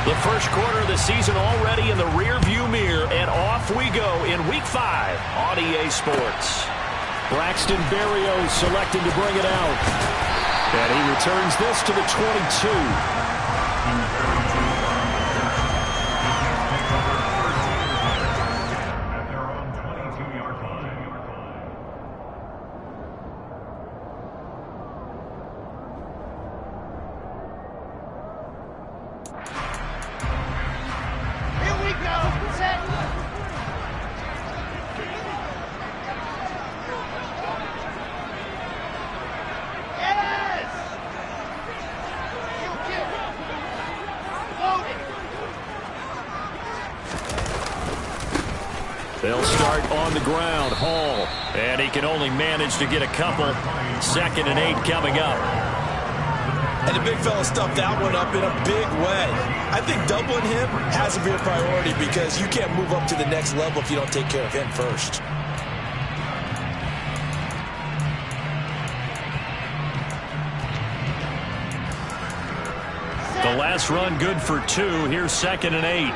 The first quarter of the season already in the rearview mirror, and off we go in Week 5 on EA Sports. Braxton Berrios selected to bring it out. And he returns this to the 22. They'll start on the ground. Hall. And he can only manage to get a couple. 2nd and 8 coming up. And the big fella stuffed that one up in a big way. I think doubling him has to be a priority because you can't move up to the next level if you don't take care of him first. The last run good for 2. Here's 2nd and 8.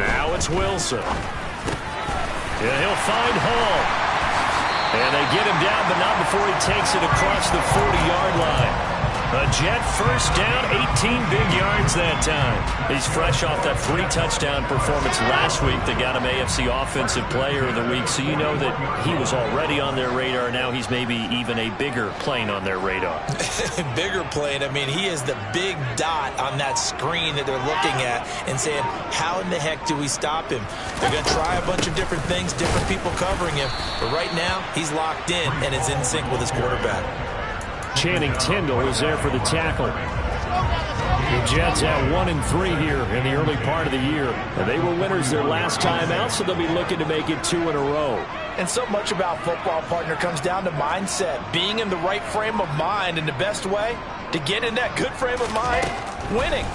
Now it's Wilson. Yeah, he'll find Hall. And they get him down, but not before he takes it across the 40-yard line. A Jet first down, 18 big yards that time. He's fresh off that 3-touchdown performance last week that got him AFC Offensive Player of the Week, so you know that he was already on their radar. Now he's maybe even a bigger plane on their radar. Bigger plane. I mean, he is the big dot on that screen that they're looking at and saying, how in the heck do we stop him? They're going to try a bunch of different things, different people covering him, but right now he's locked in and is in sync with his quarterback. Channing Tindall is there for the tackle. The Jets have 1-3 here in the early part of the year. And they were winners their last time out, so they'll be looking to make it 2 in a row. And so much about football, partner, comes down to mindset. Being in the right frame of mind, and the best way to get in that good frame of mind, winning.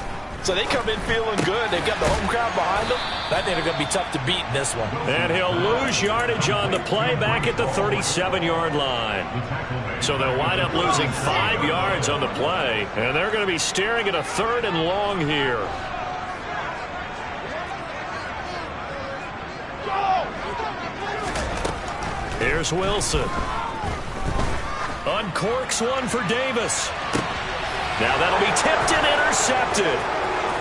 So they come in feeling good. They've got the home crowd behind them. I think they're going to be tough to beat in this one. And he'll lose yardage on the play back at the 37-yard line. So they'll wind up losing 5 yards on the play. And they're going to be staring at a 3rd and long here. Here's Wilson. Uncorks one for Davis. Now that'll be tipped and intercepted.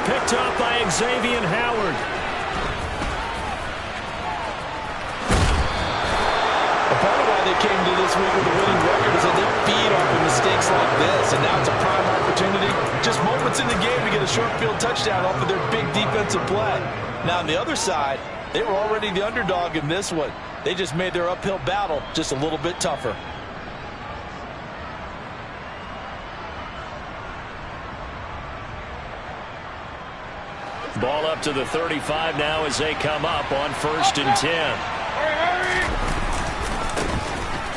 Picked up by Xavier Howard. A part of why they came to this week with a winning record is that they feed off of mistakes like this, and now it's a prime opportunity. Just moments in the game to get a short field touchdown off of their big defensive play. Now on the other side, they were already the underdog in this one. They just made their uphill battle just a little bit tougher. Ball up to the 35 now as they come up on 1st and 10.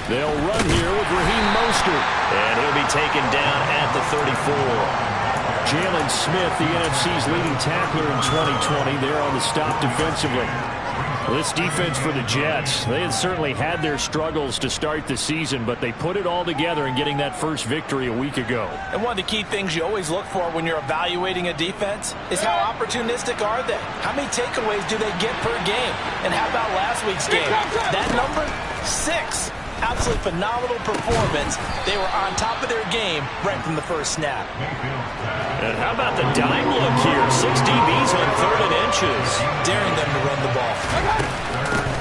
They'll run here with Raheem Mostert. And he'll be taken down at the 34. Jalen Smith, the NFC's leading tackler in 2020, there on the stop defensively. This defense for the Jets, they had certainly had their struggles to start the season, but they put it all together in getting that first victory a week ago. And one of the key things you always look for when you're evaluating a defense is how opportunistic are they? How many takeaways do they get per game? And how about last week's game? That number? 6. Absolutely phenomenal performance. They were on top of their game right from the first snap. And how about the dime look here? 6 DBs on 3rd and inches. Daring them to run the ball.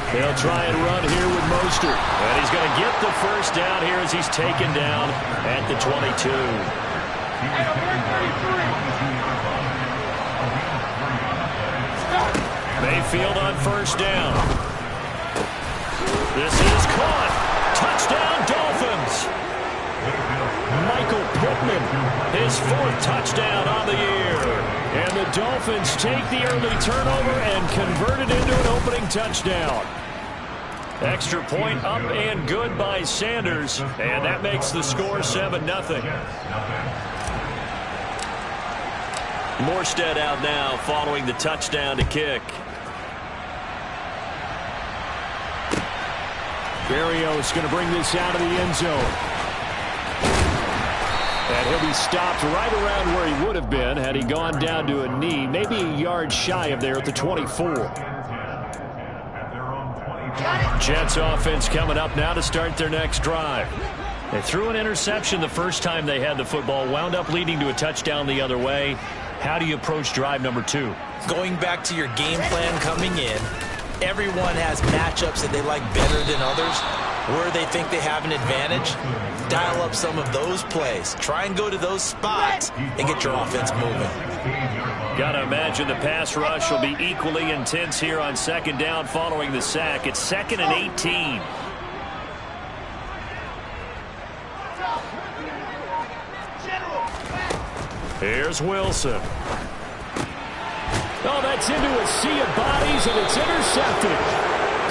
They'll try and run here with Mostert. And he's going to get the first down here as he's taken down at the 22. Mayfield on 1st down. This is caught. Touchdown, Dolphins. Michael Pittman, his 4th touchdown on the year. And the Dolphins take the early turnover and convert it into an opening touchdown. Extra point up and good by Sanders. And that makes the score 7-0. Morstead out now following the touchdown to kick. Berrios going to bring this out of the end zone. And And he'll be stopped right around where he would have been had he gone down to a knee, maybe a yard shy of there at the 24. Jets offense coming up now to start their next drive. They threw an interception the first time they had the football, wound up leading to a touchdown the other way. How do you approach drive number 2? Going back to your game plan coming in, everyone has matchups that they like better than others. Where they think they have an advantage, dial up some of those plays. Try and go to those spots and get your offense moving. Got to imagine the pass rush will be equally intense here on second down following the sack. It's 2nd and 18. Here's Wilson. Oh, that's into a sea of bodies, and it's intercepted.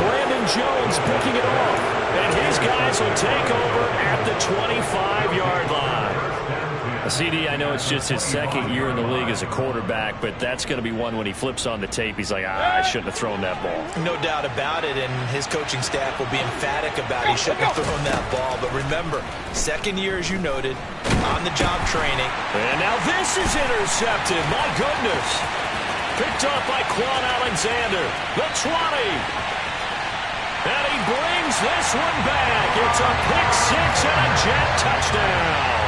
Brandon Jones picking it off. And his guys will take over at the 25-yard line. CD, I know it's just his second year in the league as a quarterback, but that's going to be one when he flips on the tape. He's like, I shouldn't have thrown that ball. No doubt about it, and his coaching staff will be emphatic about he shouldn't have thrown that ball. But remember, second year, as you noted, on-the-job training. And now this is intercepted. My goodness. Picked up by Quan Alexander. The 20. And he brings this one back. It's a pick-6 and a Jet touchdown.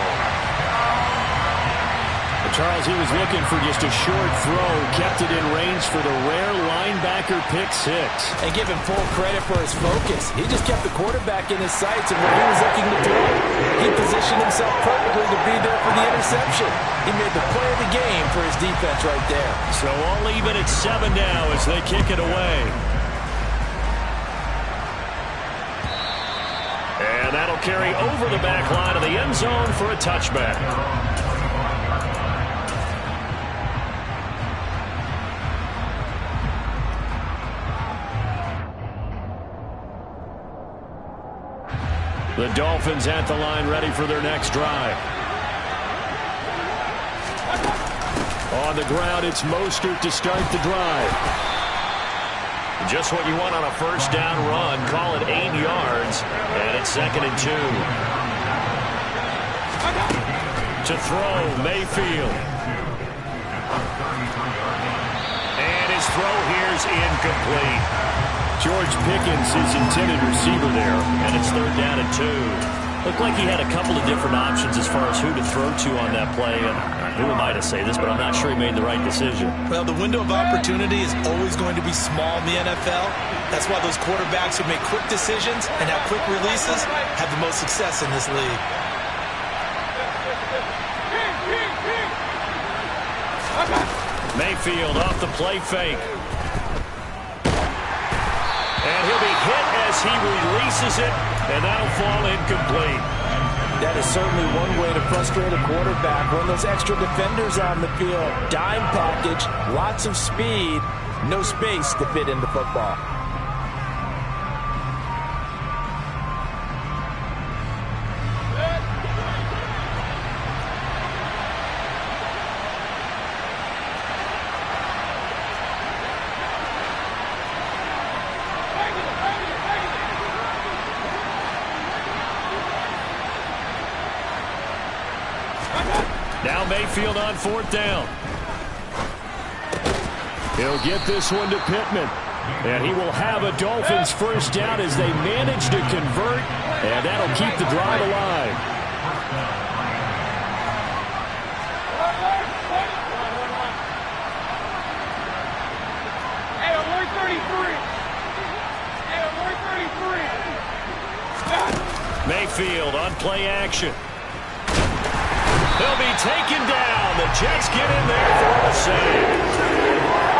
Charles, he was looking for just a short throw, kept it in range for the rare linebacker pick-6. And give him full credit for his focus. He just kept the quarterback in his sights, and when he was looking to throw, he positioned himself perfectly to be there for the interception. He made the play of the game for his defense right there. So all even at 7 now as they kick it away. And that'll carry over the back line of the end zone for a touchback. The Dolphins at the line ready for their next drive. On the ground, it's Mostert to start the drive. Just what you want on a first down run. Call it 8 yards. And it's 2nd and 2. To throw, Mayfield. And his throw here's incomplete. George Pickens, his intended receiver there, and it's 3rd down and 2. Looked like he had a couple of different options as far as who to throw to on that play. And who am I to say this, but I'm not sure he made the right decision. Well, the window of opportunity is always going to be small in the NFL. That's why those quarterbacks who make quick decisions and have quick releases have the most success in this league. Mayfield off the play fake. And he'll be hit as he releases it, and that'll fall incomplete. That is certainly one way to frustrate a quarterback. When those extra defenders on the field, dime package, lots of speed, no space to fit into football. Now Mayfield on 4th down. He'll get this one to Pittman. And he will have a Dolphins first down as they manage to convert. And that'll keep the drive alive. Mayfield on play action. He'll be taken down. The Jets get in there for the save.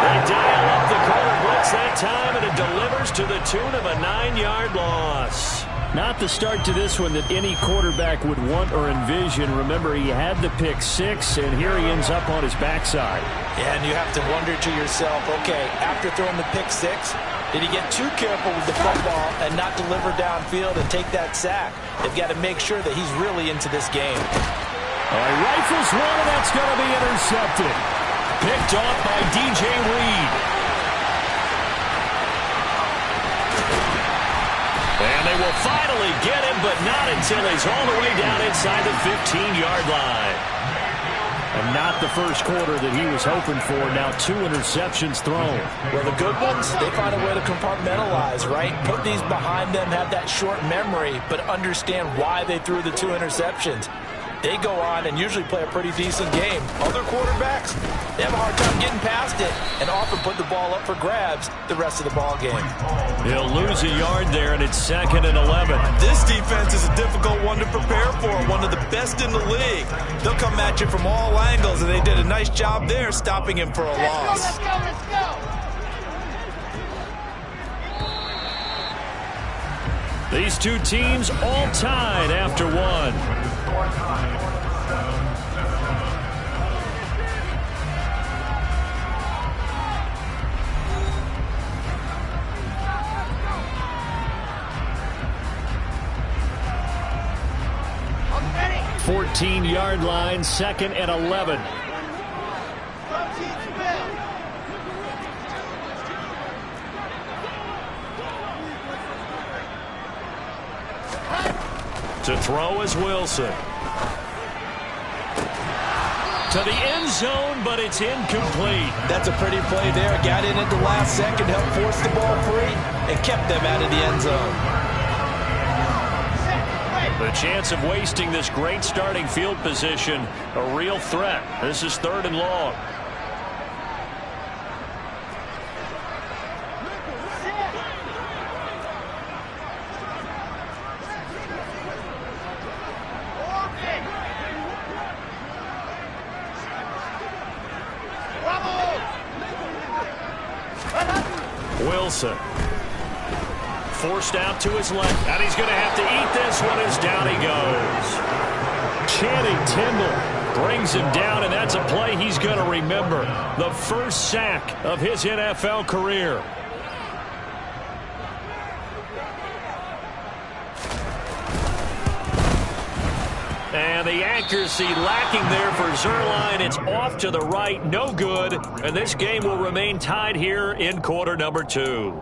They dial up the corner blitz that time, and it delivers to the tune of a 9-yard loss. Not the start to this one that any quarterback would want or envision. Remember, he had the pick-6, and here he ends up on his backside. Yeah, and you have to wonder to yourself, okay, after throwing the pick-6, did he get too careful with the football and not deliver downfield and take that sack? They've got to make sure that he's really into this game. Rifles one, and that's going to be intercepted. Picked off by DJ Reed. And they will finally get him, but not until he's all the way down inside the 15-yard line. And not the first quarter that he was hoping for. Now 2 interceptions thrown. Well, the good ones, they find a way to compartmentalize, right? Put these behind them, have that short memory, but understand why they threw the 2 interceptions. They go on and usually play a pretty decent game. Other quarterbacks, they have a hard time getting past it and often put the ball up for grabs the rest of the ball game. He'll lose a yard there, and it's 2nd and 11. This defense is a difficult one to prepare for, one of the best in the league. They'll come at you from all angles, and they did a nice job there stopping him for a loss. Let's go. These two teams all tied after one. 14-yard line, 2nd and 11. To throw is Wilson. To the end zone, but it's incomplete. That's a pretty play there. Got in at the last second, helped force the ball free, and kept them out of the end zone. The chance of wasting this great starting field position, a real threat. This is 3rd and long. Wilson. Forced out to his left, and he's going to have to eat this one as down he goes. Channing Tindall brings him down, and that's a play he's going to remember. The first sack of his NFL career. And the accuracy lacking there for Zuerlein. It's off to the right, no good, and this game will remain tied here in quarter number 2.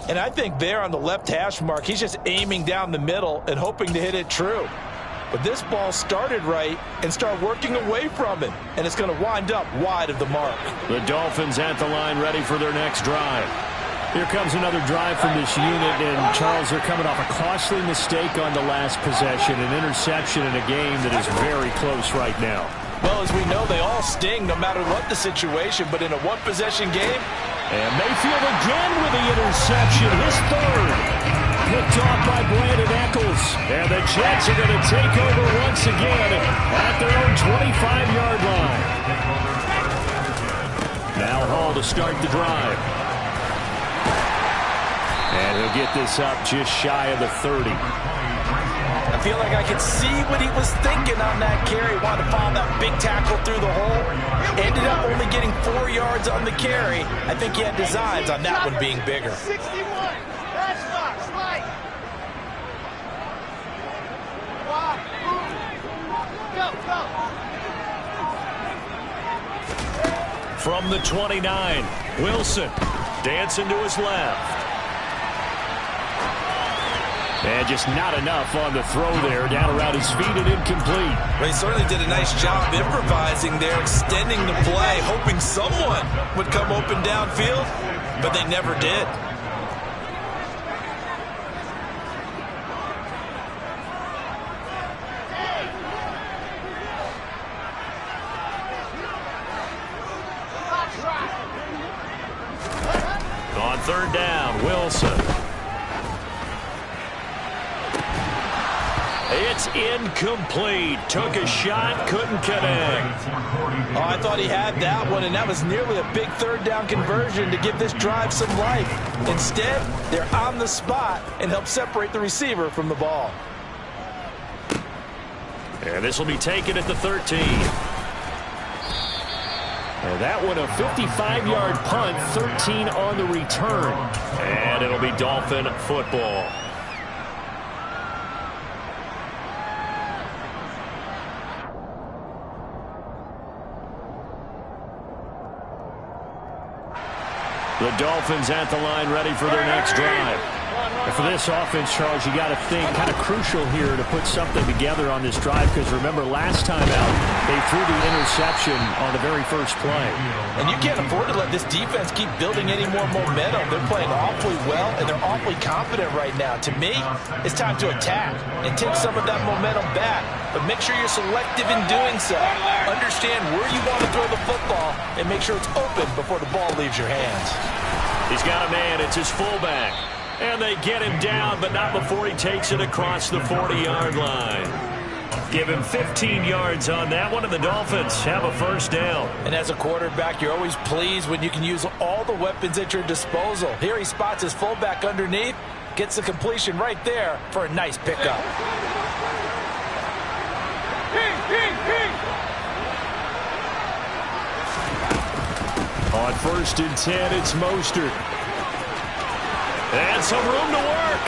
And I think there on the left hash mark, he's just aiming down the middle and hoping to hit it true. But this ball started right and started working away from him, and it's going to wind up wide of the mark. The Dolphins at the line ready for their next drive. Here comes another drive from this unit, and Charles, they're coming off a costly mistake on the last possession, an interception in a game that is very close right now. Well, as we know, they all sting no matter what the situation, but in a one-possession game. And Mayfield again with the interception, his 3rd. Picked off by Brandon Echols. And the Jets are going to take over once again at their own 25-yard line. Now Hall to start the drive. And he'll get this up just shy of the 30. I feel like I could see what he was thinking on that carry. Wanted to follow that big tackle through the hole. Ended up only getting 4 yards on the carry. I think he had designs on that one being bigger. 61. That's box. Right. Go. From the 29, Wilson dancing to his left. And just not enough on the throw there. Down around his feet and incomplete. Well, he certainly did a nice job improvising there, extending the play, hoping someone would come open downfield, but they never did. On 3rd down, Wilson. It's incomplete. Took a shot, couldn't connect. Oh, I thought he had that one, and that was nearly a big 3rd down conversion to give this drive some life. Instead, they're on the spot and help separate the receiver from the ball. And this will be taken at the 13. And that one a 55-yard punt, 13 on the return. And it'll be Dolphin football. The Dolphins at the line ready for their next drive. And for this offense, Charles, you got to think kind of crucial here to put something together on this drive, because remember last time out they threw the interception on the very first play. And you can't afford to let this defense keep building any more momentum. They're playing awfully well, and they're awfully confident right now. To me, it's time to attack and take some of that momentum back. But make sure you're selective in doing so. Understand where you want to throw the football and make sure it's open before the ball leaves your hands. He's got a man. It's his fullback. And they get him down, but not before he takes it across the 40-yard line. Give him 15 yards on that one, and the Dolphins have a first down. And as a quarterback, you're always pleased when you can use all the weapons at your disposal. Here he spots his fullback underneath, gets the completion right there for a nice pickup. On 1st and 10, it's Mostert. And some room to work.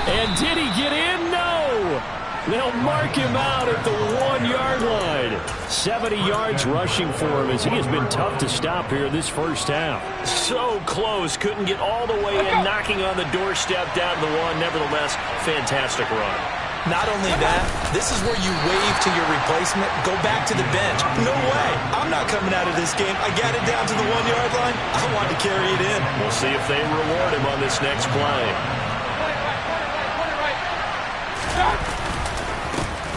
And did he get in? No. They'll mark him out at the 1-yard line. 70 yards rushing for him, as he has been tough to stop here this first half. So close. Couldn't get all the way in, knocking on the doorstep down to the 1. Nevertheless, fantastic run. Not only that, this is where you wave to your replacement, go back to the bench. No way. I'm not coming out of this game. I got it down to the 1-yard line. I want to carry it in. We'll see if they reward him on this next play.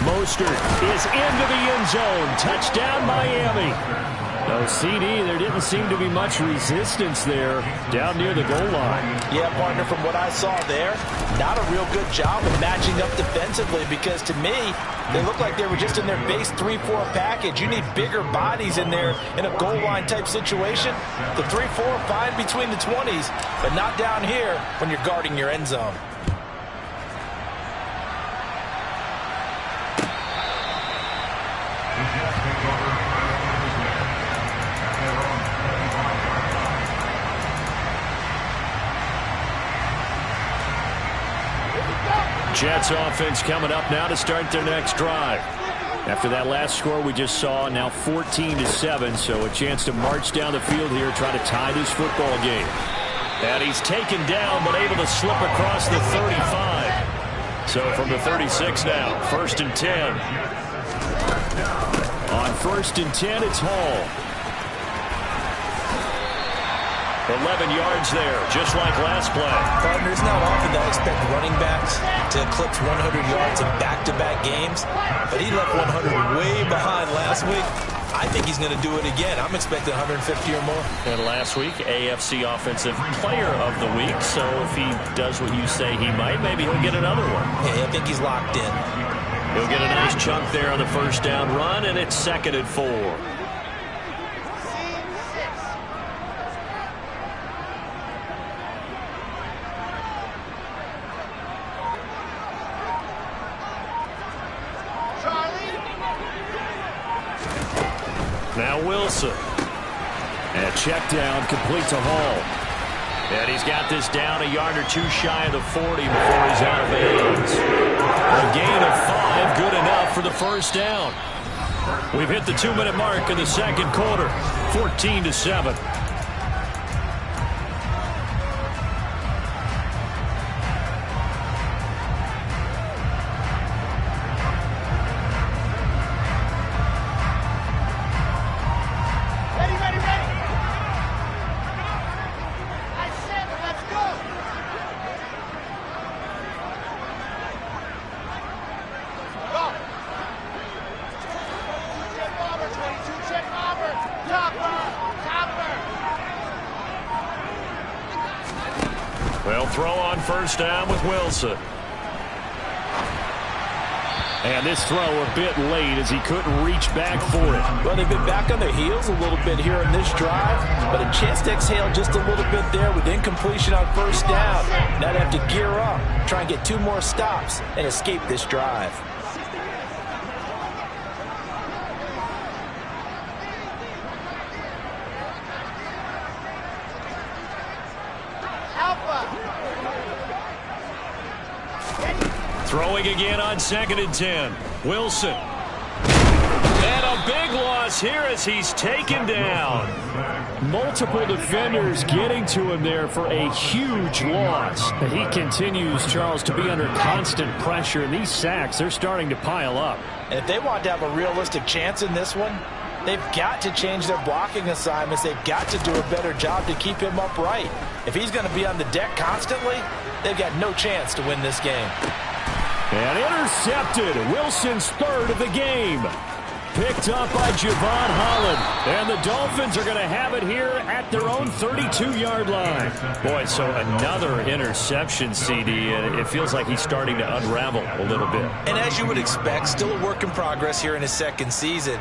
Mostert is into the end zone. Touchdown, Miami. No CD. There didn't seem to be much resistance there down near the goal line. Yeah, partner, from what I saw there, not a real good job of matching up defensively, because to me, they look like they were just in their base 3-4 package. You need bigger bodies in there in a goal line type situation. The 3-4 fine between the 20s, but not down here when you're guarding your end zone. Jets offense coming up now to start their next drive. After that last score we just saw, now 14-7, so a chance to march down the field here, try to tie this football game. And he's taken down, but able to slip across the 35. So from the 36 now, 1st and 10. On 1st and 10, it's Hall. 11 yards there, just like last play. Partner, it's not often that I expect running backs to eclipse 100 yards in back-to-back games, but he left 100 way behind last week. I think he's going to do it again. I'm expecting 150 or more. And last week, AFC Offensive Player of the Week, so if he does what you say he might, maybe he'll get another one. Yeah, I think he's locked in. He'll get a nice chunk there on the first down run, and it's 2nd and 4. Now Wilson. And a check down, complete to Hall. And he's got this down a yard or two shy of the 40 before he's out of bounds. A gain of 5, good enough for the first down. We've hit the 2-minute mark in the second quarter, 14-7. They'll throw on first down with Wilson. And this throw a bit late as he couldn't reach back for it. Well, they've been back on their heels a little bit here in this drive, but a chance to exhale just a little bit there with incompletion on first down. Now they have to gear up, try and get 2 more stops, and escape this drive. Throwing again on 2nd and 10. Wilson. And a big loss here as he's taken down. Multiple defenders getting to him there for a huge loss. He continues, Charles, to be under constant pressure, and these sacks, they're starting to pile up. And if they want to have a realistic chance in this one, they've got to change their blocking assignments. They've got to do a better job to keep him upright. If he's going to be on the deck constantly, they've got no chance to win this game. And intercepted. Wilson's third of the game. Picked up by Javon Holland. And the Dolphins are going to have it here at their own 32-yard line. Boy, so another interception, CD, and it feels like he's starting to unravel a little bit. And as you would expect, still a work in progress here in his second season.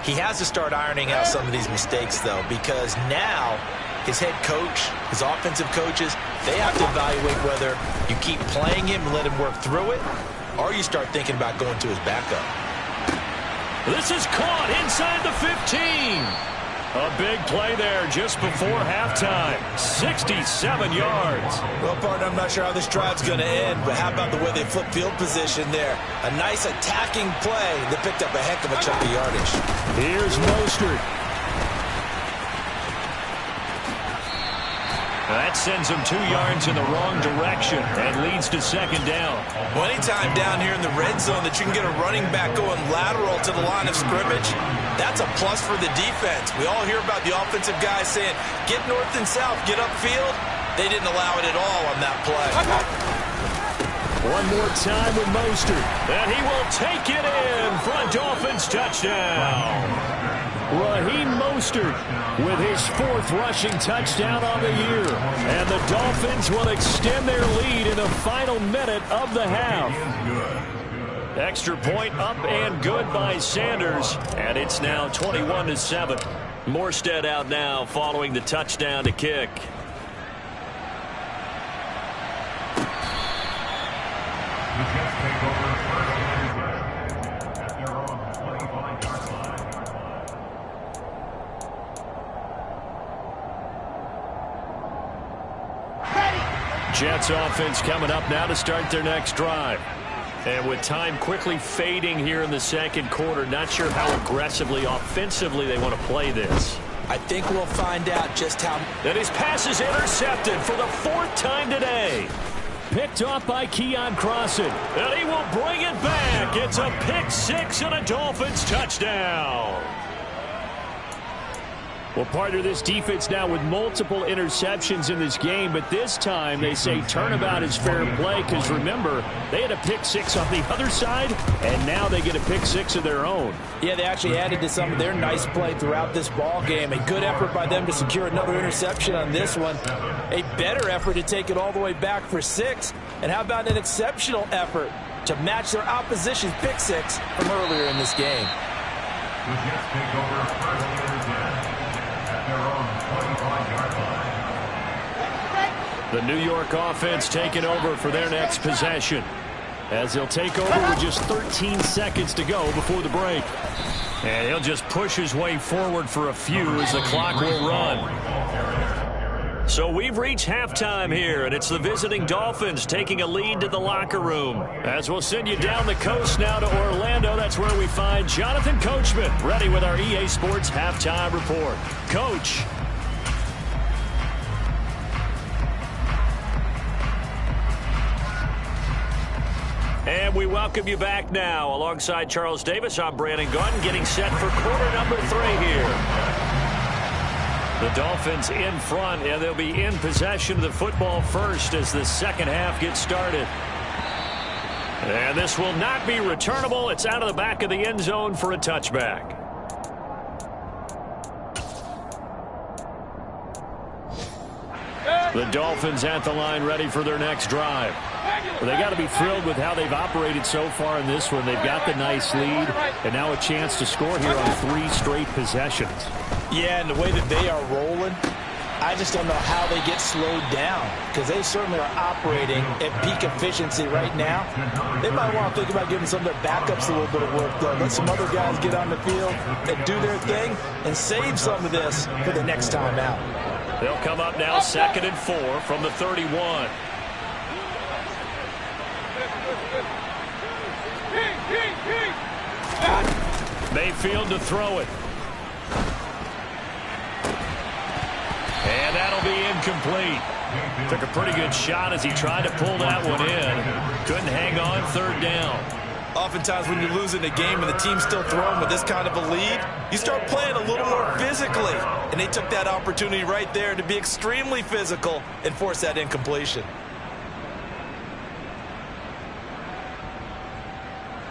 He has to start ironing out some of these mistakes, though, because now his head coach, his offensive coaches, they have to evaluate whether you keep playing him and let him work through it, or you start thinking about going to his backup. This is caught inside the 15. A big play there just before halftime. 67 yards. Well, partner, I'm not sure how this drive's going to end, but how about the way they flip field position there? A nice attacking play that picked up a heck of a chunk of yardage. Here's Mostert. That sends him 2 yards in the wrong direction and leads to second down. Well, anytime down here in the red zone that you can get a running back going lateral to the line of scrimmage, that's a plus for the defense. We all hear about the offensive guys saying, get north and south, get upfield. They didn't allow it at all on that play. One more time with Mostert. And he will take it in for a Dolphins touchdown. Raheem Mostert with his 4th rushing touchdown on the year. And the Dolphins will extend their lead in the final minute of the half. Extra point up and good by Sanders. And it's now 21-7. Morstead out now following the touchdown to kick. Jets offense coming up now to start their next drive. And with time quickly fading here in the second quarter, not sure how aggressively, offensively they want to play this. I think we'll find out just how. And his pass is intercepted for the 4th time today. Picked off by Keon Crossen. And he will bring it back. It's a pick 6 and a Dolphins touchdown. Well, partner, this defense now with multiple interceptions in this game, but this time they say turnabout is fair play because, remember, they had a pick 6 on the other side, and now they get a pick 6 of their own. Yeah, they actually added to some of their nice play throughout this ball game. A good effort by them to secure another interception on this one. A better effort to take it all the way back for 6. And how about an exceptional effort to match their opposition's pick 6 from earlier in this game. The Jets take over first and 10 at their own 25-yard line. The New York offense taking over for their next possession, as they'll take over with just 13 seconds to go before the break. And he'll just push his way forward for a few as the clock will run. So we've reached halftime here, and it's the visiting Dolphins taking a lead to the locker room. As we'll send you down the coast now to Orlando, that's where we find Jonathan Coachman, ready with our EA Sports Halftime Report. Coach. And we welcome you back now. Alongside Charles Davis, I'm Brandon Gunn, getting set for quarter number 3 here. The Dolphins in front, and they'll be in possession of the football first as the second half gets started. And this will not be returnable. It's out of the back of the end zone for a touchback. The Dolphins at the line ready for their next drive. Well, they got to be thrilled with how they've operated so far in this one. They've got the nice lead, and now a chance to score here on 3 straight possessions. Yeah, and the way that they are rolling, I just don't know how they get slowed down, because they certainly are operating at peak efficiency right now. They might want to think about giving some of their backups a little bit of work done. Let some other guys get on the field and do their thing and save some of this for the next time out. They'll come up now 2nd and 4 from the 31. Mayfield to throw it. And that'll be incomplete. Took a pretty good shot as he tried to pull that one in. Couldn't hang on, third down. Oftentimes when you're losing a game and the team's still throwing with this kind of a lead, you start playing a little more physically. And they took that opportunity right there to be extremely physical and force that incompletion.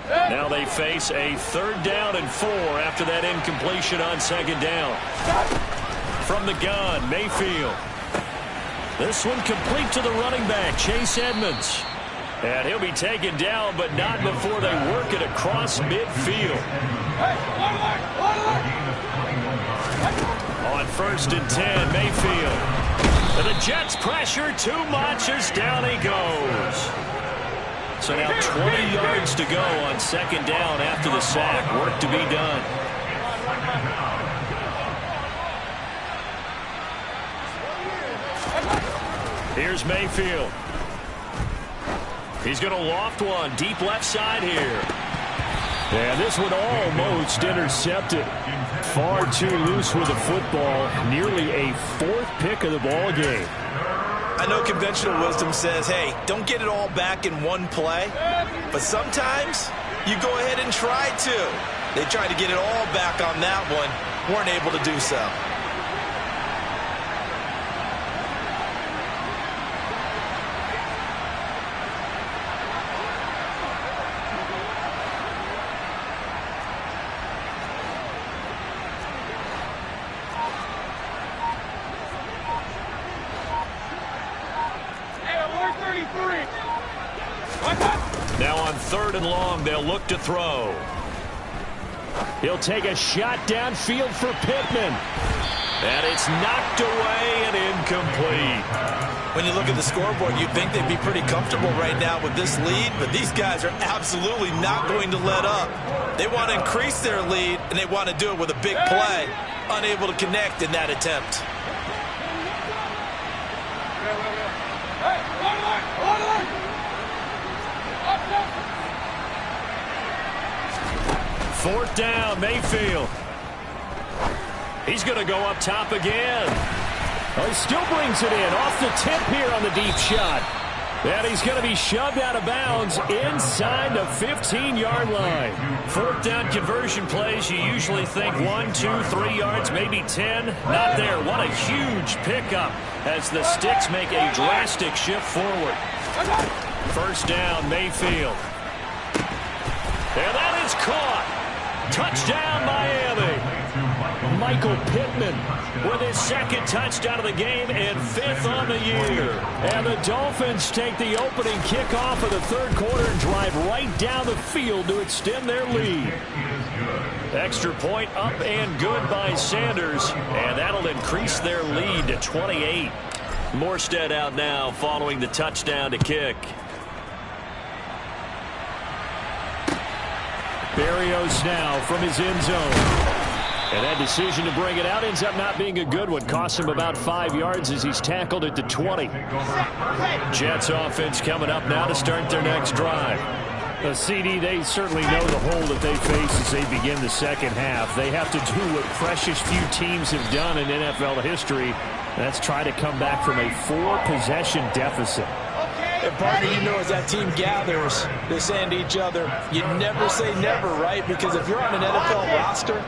Now they face a 3rd down and 4 after that incompletion on 2nd down. From the gun, Mayfield. This one complete to the running back, Chase Edmonds. And he'll be taken down, but not before they work it across midfield. On 1st and 10, Mayfield. And the Jets pressure too much as down he goes. So now 20 yards to go on 2nd down after the sack. Work to be done. Here's Mayfield. He's going to loft one deep left side here. And this one almost intercepted. Far too loose with the football. Nearly a 4th pick of the ball game. I know conventional wisdom says, hey, don't get it all back in one play. But sometimes you go ahead and try to. They tried to get it all back on that one. Weren't able to do so. Now on 3rd and long, they'll look to throw. He'll take a shot downfield for Pittman. And it's knocked away and incomplete. When you look at the scoreboard, you'd think they'd be pretty comfortable right now with this lead, but these guys are absolutely not going to let up. They want to increase their lead, and they want to do it with a big play. Unable to connect in that attempt. Fourth down, Mayfield. He's going to go up top again. Oh, he still brings it in off the tip here on the deep shot. And he's going to be shoved out of bounds inside the 15-yard line. 4th down conversion plays, you usually think 1, 2, 3 yards, maybe 10. Not there. What a huge pickup as the Sticks make a drastic shift forward. 1st down, Mayfield. And that is caught. Touchdown, Miami. Michael Pittman with his 2nd touchdown of the game and 5th on the year. And the Dolphins take the opening kickoff of the 3rd quarter and drive right down the field to extend their lead. Extra point up and good by Sanders, and that'll increase their lead to 28. Morstead out now following the touchdown to kick. Berrios now from his end zone. And that decision to bring it out ends up not being a good one. Costs him about 5 yards as he's tackled at the 20. Jets offense coming up now to start their next drive. CD, they certainly know the hole that they face as they begin the 2nd half. They have to do what precious few teams have done in NFL history. That's try to come back from a 4-possession deficit. And partner, you know, as that team gathers, they're saying to each other, you never say never, right? Because if you're on an NFL roster,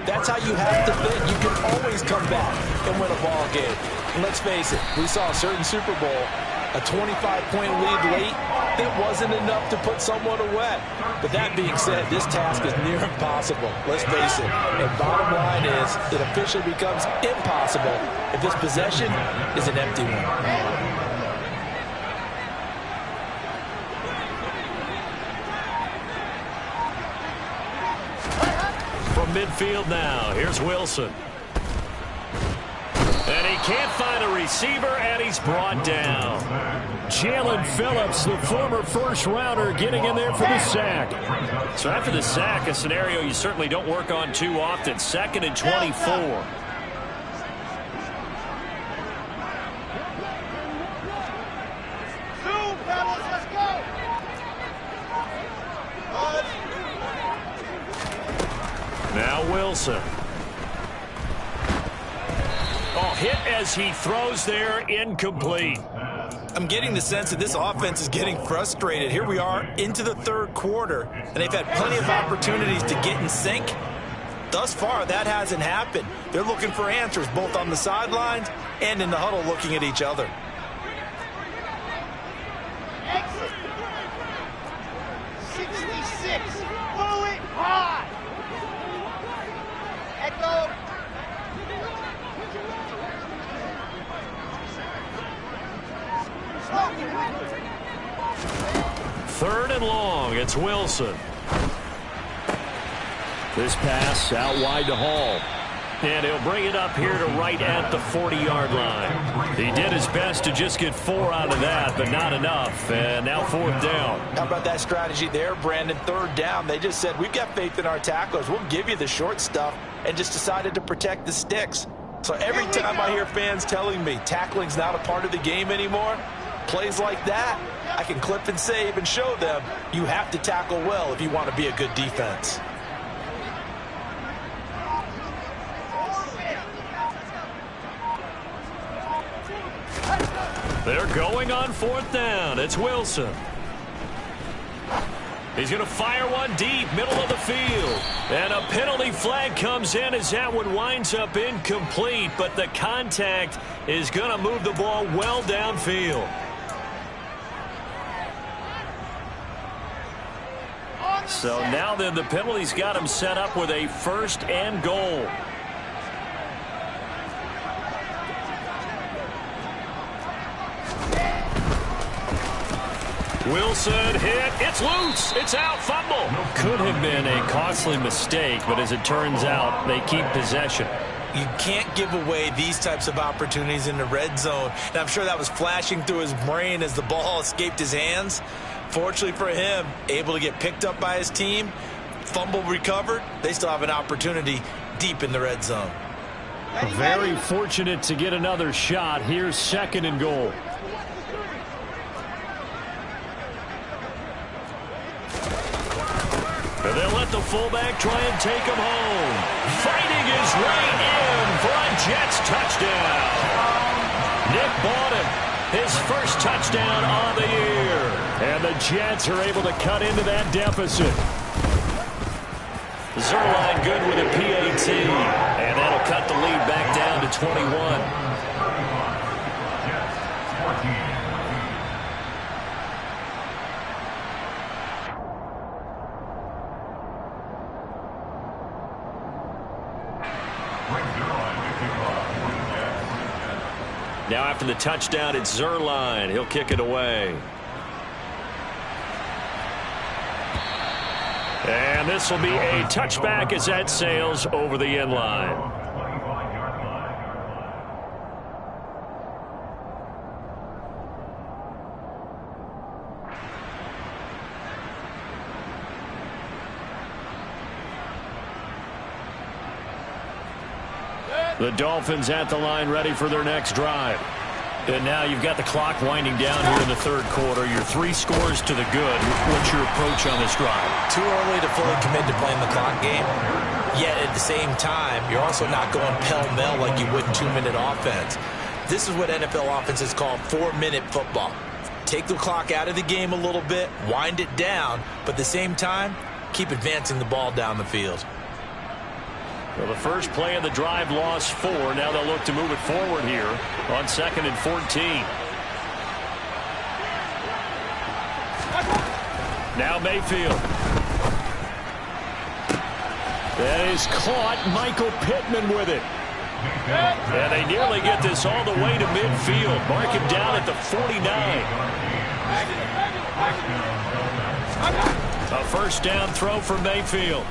that's how you have to think. You can always come back and win a ball game. And let's face it, we saw a certain Super Bowl, a 25-point lead late. It wasn't enough to put someone away. But that being said, this task is near impossible. Let's face it. And bottom line is, it officially becomes impossible if this possession is an empty one. Midfield now. Here's Wilson. And he can't find a receiver, and he's brought down. Jalen Phillips, the former first-rounder, getting in there for the sack. So after the sack, a scenario you certainly don't work on too often. 2nd and 24. Now Wilson. Oh, hit as he throws there, incomplete. I'm getting the sense that this offense is getting frustrated. Here we are into the third quarter, and they've had plenty of opportunities to get in sync. Thus far, that hasn't happened. They're looking for answers both on the sidelines and in the huddle looking at each other. Exit. 66. Bullet high. Echo. Third and long. It's Wilson. This pass out wide to Hall. And he'll bring it up here to right at the 40-yard line. He did his best to just get 4 out of that, but not enough. And now 4th down. How about that strategy there, Brandon? 3rd down. They just said, we've got faith in our tacklers. We'll give you the short stuff, and just decided to protect the sticks. So every time I hear fans telling me tackling's not a part of the game anymore, plays like that, I can clip and save and show them you have to tackle well if you want to be a good defense. They're going on 4th down. It's Wilson. He's going to fire one deep, middle of the field. And a penalty flag comes in as that one winds up incomplete, but the contact is going to move the ball well downfield. So now then the penalty's got him set up with a 1st and goal. Wilson hit. It's loose. It's out. Fumble. Could have been a costly mistake, but as it turns out, they keep possession. You can't give away these types of opportunities in the red zone. And I'm sure that was flashing through his brain as the ball escaped his hands. Fortunately for him, able to get picked up by his team, fumble recovered. They still have an opportunity deep in the red zone. Very fortunate to get another shot. Here's 2nd and goal. And they'll let the fullback try and take him home. Fighting his way in for a Jets touchdown. Nick Bawden, his first touchdown on the year. And the Jets are able to cut into that deficit. Zuerlein good with a PAT. And that'll cut the lead back down to 21. Now after the touchdown, it's Zuerlein. He'll kick it away. And this will be a touchback as that sails over the end line. The Dolphins at the line ready for their next drive. And now you've got the clock winding down here in the third quarter. You're 3 scores to the good. What's your approach on this drive? Too early to fully commit to playing the clock game. Yet at the same time, you're also not going pell-mell like you would in 2-minute offense. This is what NFL offenses call 4-minute football. Take the clock out of the game a little bit, wind it down, but at the same time, keep advancing the ball down the field. Well, the first play of the drive lost 4. Now they'll look to move it forward here on 2nd and 14. Now Mayfield. That is caught. Michael Pittman with it. And they nearly get this all the way to midfield. Mark him down at the 49. A 1st down throw for Mayfield.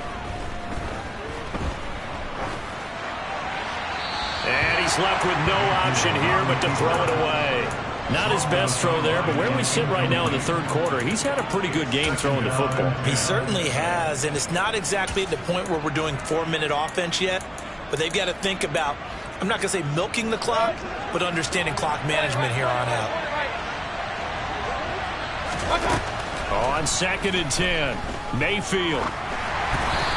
And he's left with no option here but to throw it away. Not his best throw there, but where we sit right now in the third quarter, he's had a pretty good game throwing the football. He certainly has, and it's not exactly at the point where we're doing 4-minute offense yet, but they've got to think about, I'm not going to say milking the clock, but understanding clock management here on out. On 2nd and 10, Mayfield.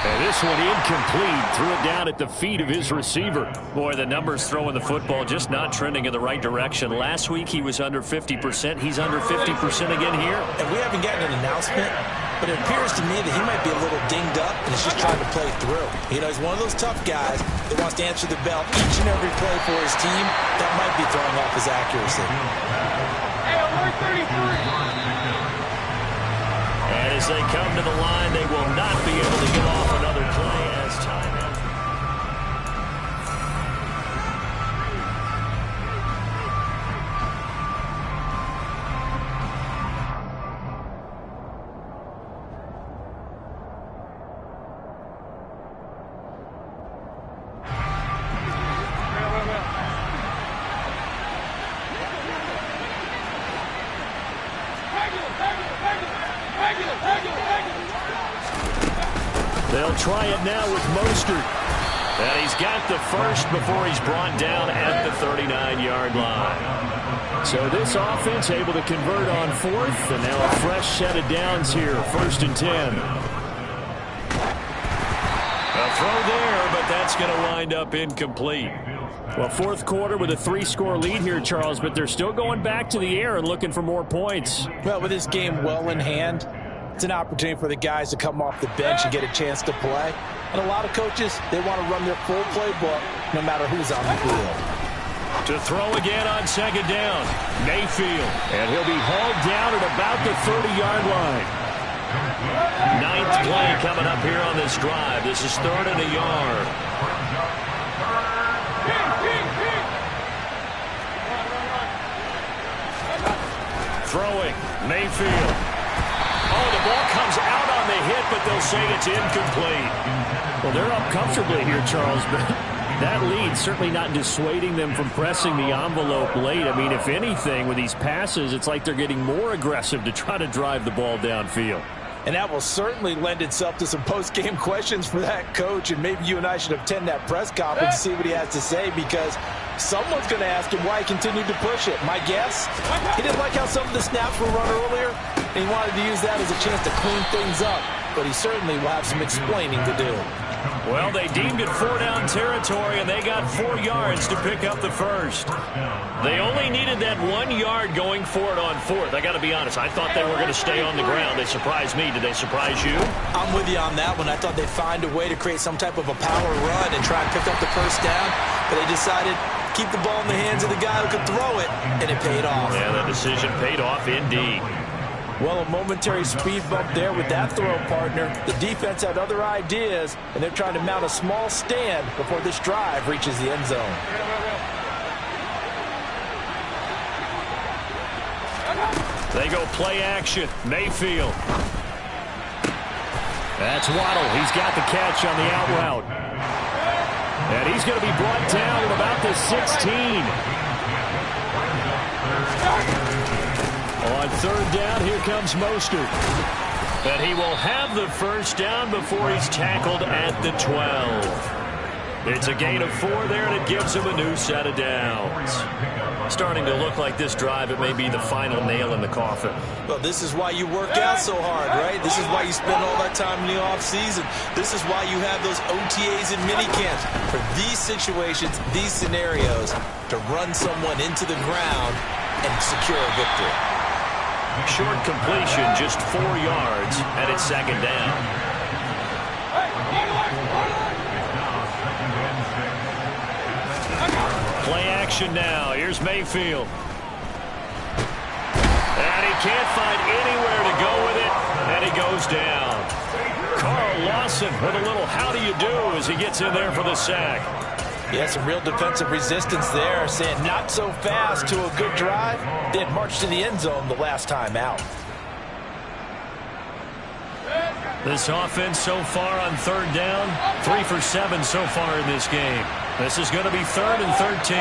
And this one incomplete. Threw it down at the feet of his receiver. Boy, the numbers throwing the football just not trending in the right direction. Last week he was under 50%. He's under 50% again here. And we haven't gotten an announcement, but it appears to me that he might be a little dinged up and he's just trying to play through. You know, he's one of those tough guys that wants to answer the bell each and every play for his team. That might be throwing off his accuracy. Hey, alert 33. And as they come to the line, they will not be able to get off another play as time. They'll try it now with Mostert. And he's got the first before he's brought down at the 39-yard line. So this offense able to convert on fourth, and now a fresh set of downs here, 1st and 10. A throw there, but that's going to wind up incomplete. Well, fourth quarter with a 3-score lead here, Charles, but they're still going back to the air and looking for more points. Well, with this game well in hand, it's an opportunity for the guys to come off the bench and get a chance to play. And a lot of coaches, they want to run their full playbook no matter who's on the field. To throw again on 2nd down, Mayfield. And he'll be hauled down at about the 30-yard line. 9th play coming up here on this drive. This is 3rd and a yard. Throwing, Mayfield. Oh, the ball comes out on the hit, but they'll say it's incomplete. Well, they're up comfortably here, Charles, but that lead certainly not dissuading them from pressing the envelope late. I mean, if anything, with these passes, it's like they're getting more aggressive to try to drive the ball downfield. And that will certainly lend itself to some post-game questions for that coach, and maybe you and I should attend that press conference to see what he has to say, because someone's going to ask him why he continued to push it. My guess, he didn't like how some of the snaps were run earlier, and he wanted to use that as a chance to clean things up, but he certainly will have some explaining to do. Well, they deemed it 4-down territory, and they got 4 yards to pick up the first. They only needed that 1 yard going for it on 4th. I got to be honest, I thought they were going to stay on the ground. They surprised me. Did they surprise you? I'm with you on that one. I thought they'd find a way to create some type of a power run and try and pick up the first down, but they decided keep the ball in the hands of the guy who could throw it, and it paid off. Yeah, that decision paid off indeed. Well, a momentary speed bump there with that throw partner. The defense had other ideas, and they're trying to mount a small stand before this drive reaches the end zone. They go play action. Mayfield. That's Waddle. He's got the catch on the out route. And he's going to be brought down at about the 16. On 3rd down, here comes Mostert. But he will have the first down before he's tackled at the 12. It's a gain of 4 there, and it gives him a new set of downs. Starting to look like this drive, it may be the final nail in the coffin. Well, this is why you work out so hard, right? This is why you spend all that time in the offseason. This is why you have those OTAs and minicamps. For these situations, these scenarios, to run someone into the ground and secure a victory. Short completion, just 4 yards, and it's 2nd down. Play action now. Here's Mayfield. And he can't find anywhere to go with it, and he goes down. Carl Lawson with a little how do you do as he gets in there for the sack. Yeah, some real defensive resistance there, saying not so fast to a good drive. They had marched to the end zone the last time out. This offense so far on 3rd down, 3 for 7 so far in this game. This is going to be 3rd and 13.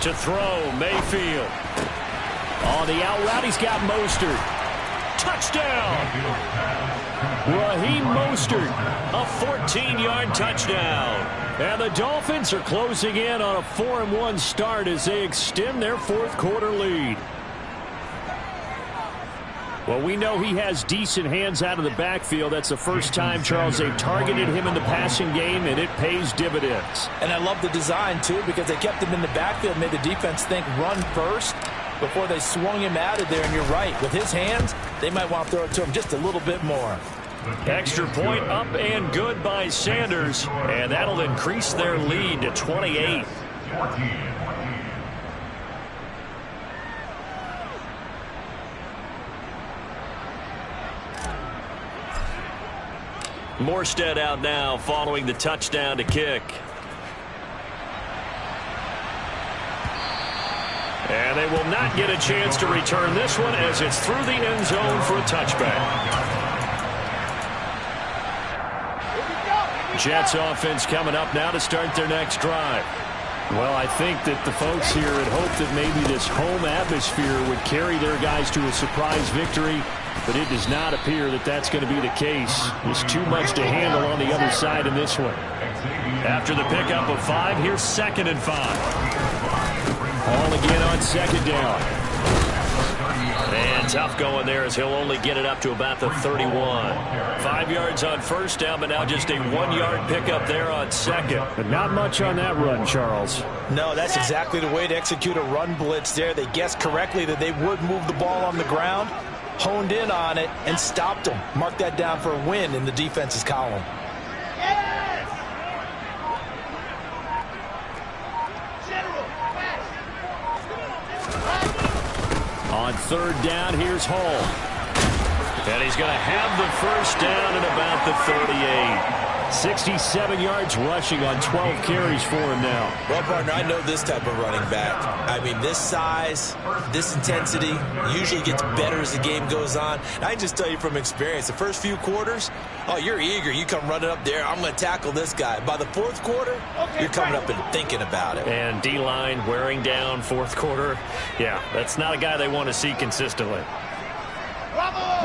To throw, Mayfield. On the out route, he's got Mostert. Touchdown! Raheem Mostert, a 14-yard touchdown. And the Dolphins are closing in on a 4-1 start as they extend their 4th quarter lead. Well, we know he has decent hands out of the backfield. That's the first time, Charles, they've targeted him in the passing game, and it pays dividends. And I love the design, too, because they kept him in the backfield, made the defense think run first before they swung him out of there. And you're right, with his hands, they might want to throw it to him just a little bit more. Extra point up and good by Sanders, and that'll increase their lead to 28. Morstead out now following the touchdown to kick. And they will not get a chance to return this one as it's through the end zone for a touchback. Jets offense coming up now to start their next drive. Well, I think that the folks here had hoped that maybe this home atmosphere would carry their guys to a surprise victory, but it does not appear that that's going to be the case. There's too much to handle on the other side in this one. After the pickup of 5, here's 2nd and 5. Hall again on 2nd down. And tough going there as he'll only get it up to about the 31. 5 yards on 1st down, but now just a 1-yard pickup there on 2nd. But not much on that run, Charles. No, that's exactly the way to execute a run blitz there. They guessed correctly that they would move the ball on the ground, honed in on it, and stopped them. Mark that down for a win in the defense's column. On 3rd down, here's Hall. And he's going to have the 1st down at about the 38. 67 yards rushing on 12 carries for him now. Well, partner, I know this type of running back. I mean, this size, this intensity usually gets better as the game goes on. And I can just tell you from experience, the first few quarters, oh, you're eager. You come running up there, I'm going to tackle this guy. By the 4th quarter, you're coming up and thinking about it. And D-line wearing down 4th quarter. Yeah, that's not a guy they want to see consistently. Bravo!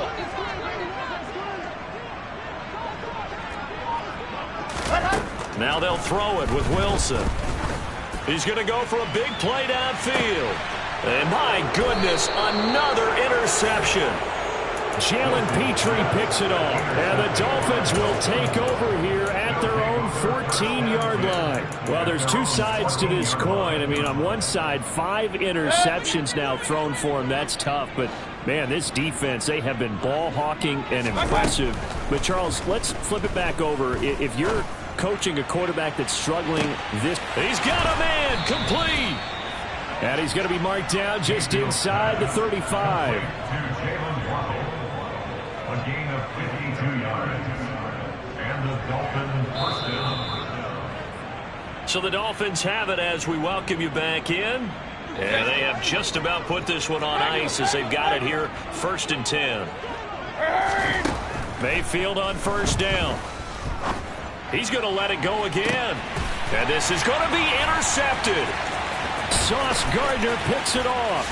Now they'll throw it with Wilson. He's going to go for a big play downfield. And my goodness, another interception. Jalen Petrie picks it off. And the Dolphins will take over here at their own 14-yard line. Well, there's two sides to this coin. I mean, on one side, 5 interceptions now thrown for him. That's tough. But, man, this defense, they have been ball hawking and impressive. But, Charles, let's flip it back over. If you're coaching a quarterback that's struggling this. He's got a man complete. And he's going to be marked down just inside the 35. A gain of 52 yards. And the Dolphins first down. So the Dolphins have it as we welcome you back in. And they have just about put this one on ice as they've got it here 1st and 10. Mayfield on 1st down. He's going to let it go again. And this is going to be intercepted. Sauce Gardner picks it off.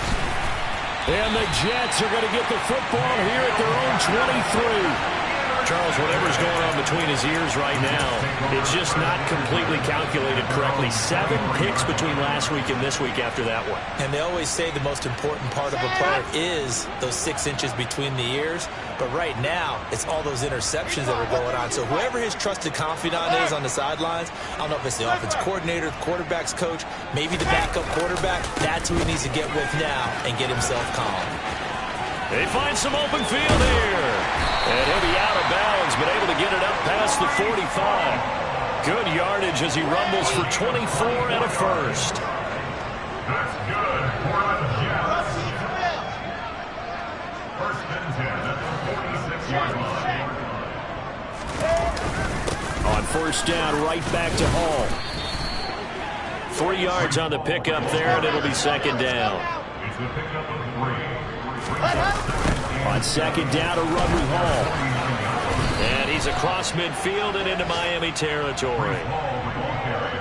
And the Jets are going to get the football here at their own 23. Charles, whatever's going on between his ears right now, it's just not completely calculated correctly. 7 picks between last week and this week after that one. And they always say the most important part of a player is those 6 inches between the ears. But right now, it's all those interceptions that are going on. So whoever his trusted confidant is on the sidelines, I don't know if it's the offense coordinator, the quarterback's coach, maybe the backup quarterback, that's who he needs to get with now and get himself calm. They find some open field here. And he'll be out of bounds, but able to get it up past the 45. Good yardage as he rumbles for 24 and a 1st. That's good for the Jets. 1st and 10 at the 46-yard line. On 1st down, right back to Hall. 3 yards on the pickup there, and it'll be 2nd down. It's the pickup of 3. On 2nd down, a run with Hall. And he's across midfield and into Miami territory.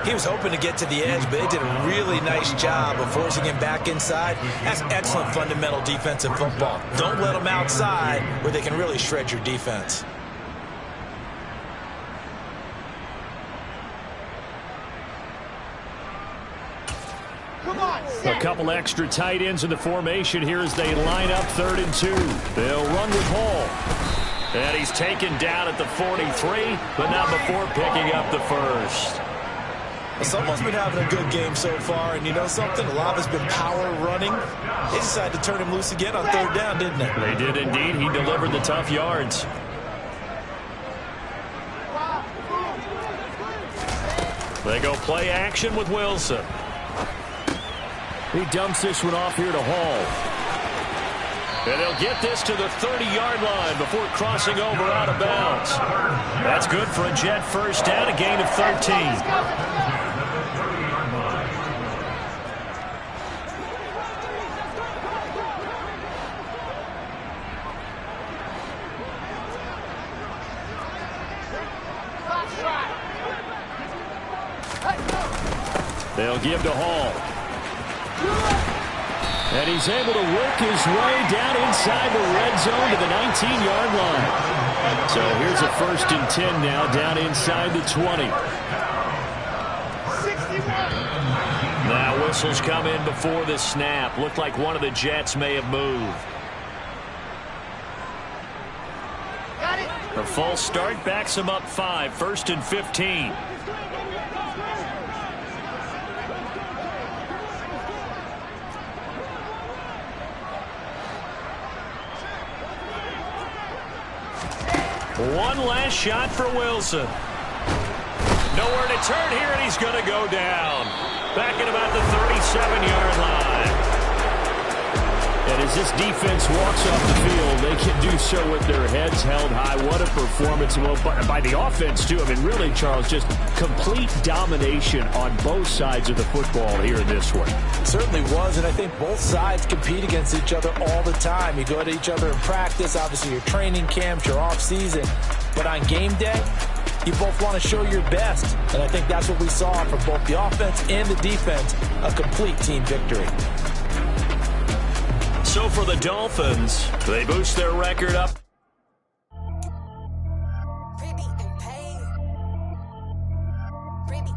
He was hoping to get to the edge, but they did a really nice job of forcing him back inside. That's excellent fundamental defensive football. Don't let them outside where they can really shred your defense. A couple couple extra tight ends in the formation here as they line up 3rd and 2. They'll run with Hall. And he's taken down at the 43, but not before picking up the first. Someone's been having a good game so far, and you know something? A lot has been power running. They decided to turn him loose again on 3rd down, didn't they? They did indeed. He delivered the tough yards. They go play action with Wilson. He dumps this one off here to Hall. And he'll get this to the 30-yard line before crossing over out of bounds. That's good for a Jet first down, a gain of 13. They'll give to Hall. And he's able to work his way down inside the red zone to the 19-yard line. So here's a 1st and 10 now down inside the 20. Now whistles come in before the snap. Looked like one of the Jets may have moved. The false start backs him up 5, 1st and 15. One last shot for Wilson. Nowhere to turn here, and he's going to go down. Back at about the 37-yard line. And as this defense walks off the field, they can do so with their heads held high. What a performance by the offense, too. I mean, really, Charles, just complete domination on both sides of the football here in this one. It certainly was, and I think both sides compete against each other all the time. You go to each other in practice, obviously your training camps, your off-season. But on game day, you both want to show your best. And I think that's what we saw from both the offense and the defense, a complete team victory. So for the Dolphins, they boost their record up